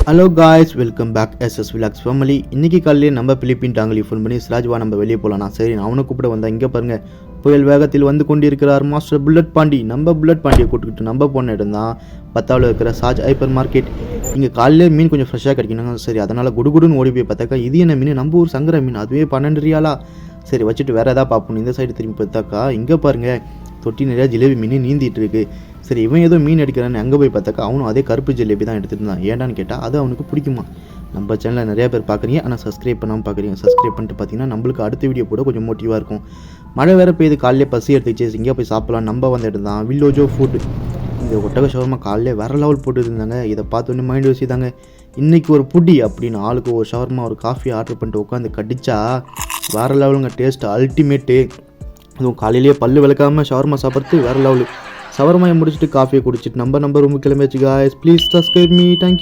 Hello guys, welcome back SS vlogs family. இன்றைக்கி காலையில் நம்ம பிலிப்பின் டாங்கலி ஃபோன் பண்ணி சிராஜ்வா நம்ம வெளியே போகலாம்னா சரி நான் அவனை கூப்பிட வந்தேன். இங்கே பாருங்கள், புயல் வேகத்தில் வந்து கொண்டிருக்கிறார் மாஸ்டர் புல்லட் பாண்டி. நம்ம புல்லட் பாண்டியை கூட்டுக்கிட்டு நம்ம போன இடம் தான் பத்தாவில் இருக்கிற சாஜ் ஹைப்பர் மார்க்கெட். இங்கே காலையில் மீன் கொஞ்சம் ஃப்ரெஷ்ஷாக கிடைக்கணும். சரி அதனால் குடுகுடுன்னு ஓடி போய் பார்த்தாக்கா இது என்ன மீன், நம்ம ஊர் சங்கர மீன், அதுவே 12 ரியாலா. சரி வச்சுட்டு வேறு எதாவது பார்ப்போம். இந்த சைடு திரும்பி பார்த்தாக்கா இங்கே பாருங்கள், தொட்டி நிறையா ஜிலேபி மீன் நீந்திட்டு இருக்கு. சரி இவன் ஏதோ மீன் எடுக்கிறான்னு அங்கே போய் பார்த்தாக்கா அவனும் அதே கருப்பு ஜிலேபி தான் எடுத்துகிட்டு இருந்தான். ஏன்டான்னு கேட்டால் அது அவனுக்கு பிடிக்குமா. நம்ம சேனலில் நிறையா பேர் பார்க்குறீங்க, ஆனால் சப்ஸ்கிரைப் பண்ணாமல் பார்க்குறீங்க. சப்ஸ்கிரைப் பண்ணிட்டு பார்த்தீங்கன்னா நம்மளுக்கு அடுத்த வீடியோ கூட கொஞ்சம் மோட்டிவாக இருக்கும். மழை வேறு பெய்யுது, காலையிலே பசி எடுத்துச்சு. இங்கே போய் சாப்பிட்லாம் நம்ம வந்து எடுத்தான் வில்லோஜோ ஃபுட்டு. இந்த ஒட்டக ஷவர்மா காலையிலே வேறு லெவல் போட்டு இருந்தாங்க. இதை பார்த்தோன்னே மைண்ட் வச்சுதாங்க இன்றைக்கி ஒரு புடி அப்படின்னு ஆளுக்கு ஒரு ஷவர்மா ஒரு காஃபி ஆர்டர் பண்ணிட்டு உட்காந்து கடிச்சா வேறு லெவலுங்க. Taste ultimate. அதுவும் காலையிலேயே பல்லு விளக்காமல் ஷவர்மா சாப்பிட்றது வேறு லெவலு. ஷவர்மாயை முடிச்சுட்டு காஃபியை குடிச்சிட்டு நம்ம ரூமுக்கு கிளம்பியாச்சு. Guys please subscribe me. Thank you.